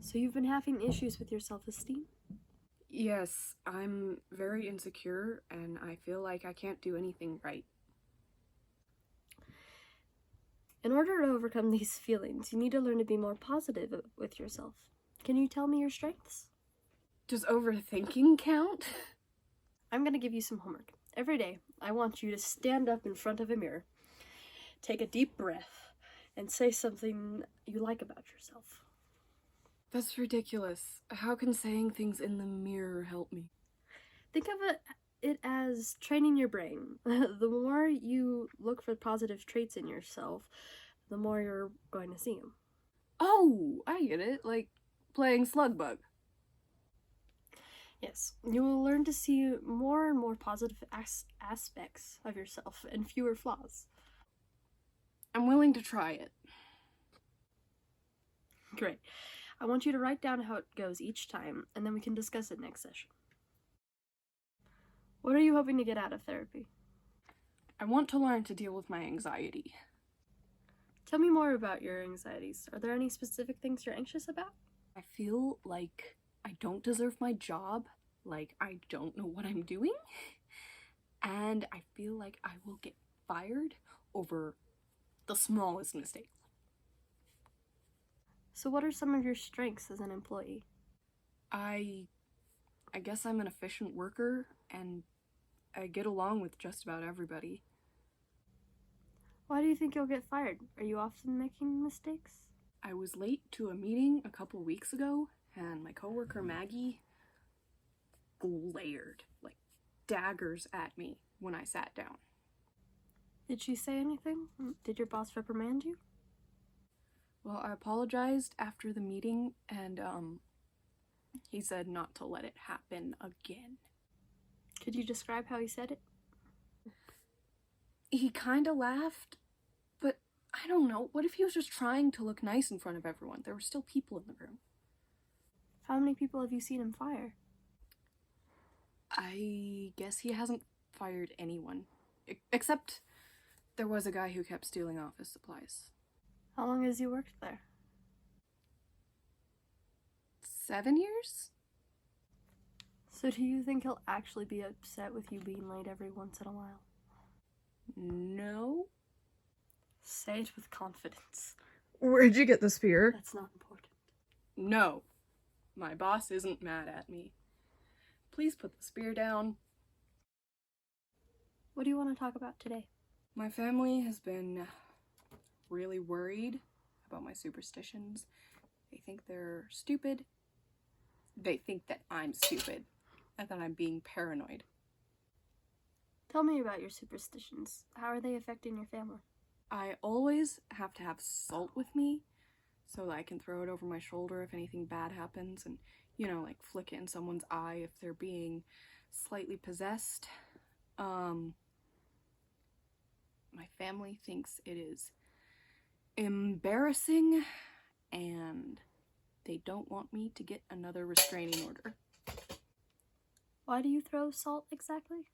So you've been having issues with your self-esteem? Yes, I'm very insecure and I feel like I can't do anything right. In order to overcome these feelings, you need to learn to be more positive with yourself. Can you tell me your strengths? Does overthinking count? I'm going to give you some homework. Every day, I want you to stand up in front of a mirror, take a deep breath, and say something you like about yourself. That's ridiculous. How can saying things in the mirror help me? Think of it as training your brain. The more you look for positive traits in yourself, the more you're going to see them. Oh, I get it. Like playing slug bug. Yes, you will learn to see more and more positive aspects of yourself and fewer flaws. I'm willing to try it. Great. I want you to write down how it goes each time, and then we can discuss it next session. What are you hoping to get out of therapy? I want to learn to deal with my anxiety. Tell me more about your anxieties. Are there any specific things you're anxious about? I feel like I don't deserve my job, like I don't know what I'm doing, and I feel like I will get fired over the smallest mistake. So what are some of your strengths as an employee? I guess I'm an efficient worker and I get along with just about everybody. Why do you think you'll get fired? Are you often making mistakes? I was late to a meeting a couple weeks ago and my coworker Maggie glared like daggers at me when I sat down. Did she say anything? Did your boss reprimand you? Well, I apologized after the meeting and he said not to let it happen again. Could you describe how he said it? He kind of laughed, but I don't know. What if he was just trying to look nice in front of everyone? There were still people in the room. How many people have you seen him fire? I guess he hasn't fired anyone. Except there was a guy who kept stealing office supplies. How long has he worked there? 7 years? So do you think he'll actually be upset with you being late every once in a while? No. Say it with confidence. Where'd you get the spear? That's not important. No. My boss isn't mad at me. Please put the spear down. What do you want to talk about today? My family has been really worried about my superstitions. They think they're stupid. They think that I'm stupid and that I'm being paranoid. Tell me about your superstitions. How are they affecting your family? I always have to have salt with me so that I can throw it over my shoulder if anything bad happens and, you know, like flick it in someone's eye if they're being slightly possessed. My family thinks it is embarrassing and they don't want me to get another restraining order. Why do you throw salt exactly?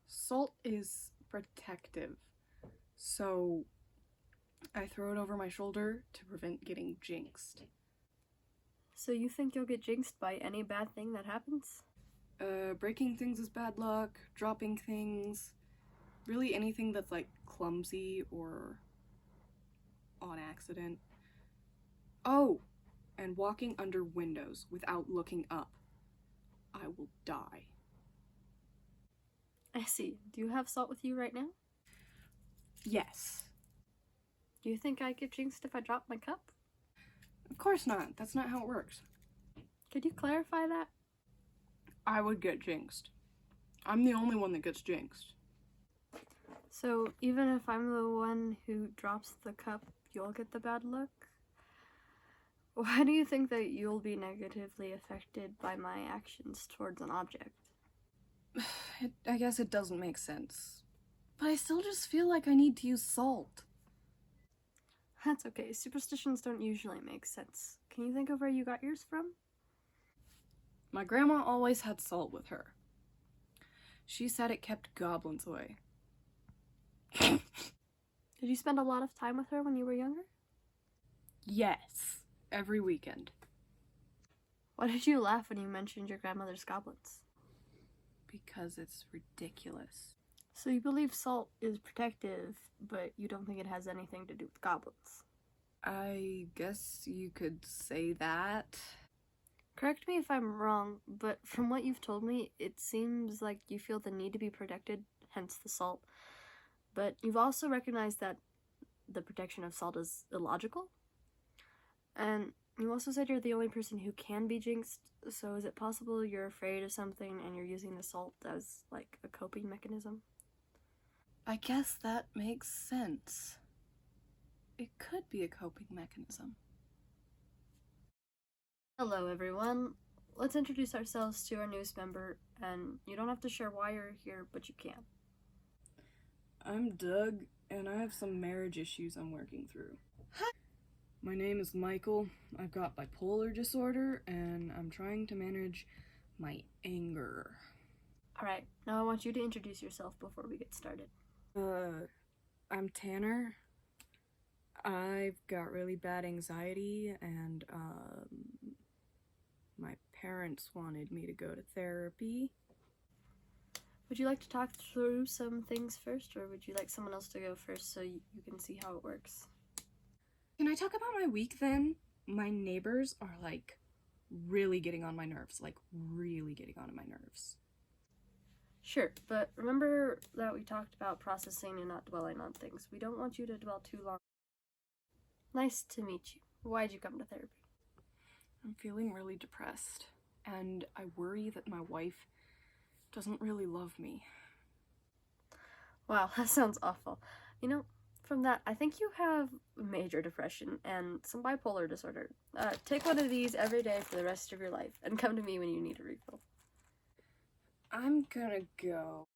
Salt is protective, so I throw it over my shoulder to prevent getting jinxed. So you think you'll get jinxed by any bad thing that happens? Breaking things is bad luck, dropping things, really anything that's like clumsy or on accident. Oh, and walking under windows without looking up. I will die. I see. Do you have salt with you right now? Yes. Do you think I get jinxed if I drop my cup? Of course not. That's not how it works. Could you clarify that? I would get jinxed. I'm the only one that gets jinxed. So even if I'm the one who drops the cup, you'll get the bad luck? Why do you think that you'll be negatively affected by my actions towards an object? I guess it doesn't make sense. But I still just feel like I need to use salt. That's okay. Superstitions don't usually make sense. Can you think of where you got yours from? My grandma always had salt with her. She said it kept goblins away. Did you spend a lot of time with her when you were younger? Yes. every weekend. Why did you laugh when you mentioned your grandmother's goblins? Because it's ridiculous. So you believe salt is protective, but you don't think it has anything to do with goblins? I guess you could say that. Correct me if I'm wrong, but from what you've told me, it seems like you feel the need to be protected, hence the salt. But you've also recognized that the protection of salt is illogical. And you also said you're the only person who can be jinxed, so is it possible you're afraid of something and you're using the salt as, like, a coping mechanism? I guess that makes sense. It could be a coping mechanism. Hello everyone. Let's introduce ourselves to our newest member, and you don't have to share why you're here, but you can. I'm Doug, and I have some marriage issues I'm working through. My name is Michael. I've got bipolar disorder, and I'm trying to manage my anger. Alright, now I want you to introduce yourself before we get started. I'm Tanner. I've got really bad anxiety, and, my parents wanted me to go to therapy. Would you like to talk through some things first, or would you like someone else to go first so you can see how it works? Can I talk about my week then? My neighbors are, like, really getting on my nerves. Like, really getting on my nerves. Sure, but remember that we talked about processing and not dwelling on things. We don't want you to dwell too long. Nice to meet you. Why'd you come to therapy? I'm feeling really depressed, and I worry that my wife doesn't really love me. Wow, that sounds awful. You know, from that, I think you have major depression and some bipolar disorder. Take one of these every day for the rest of your life, and come to me when you need a refill. I'm gonna go.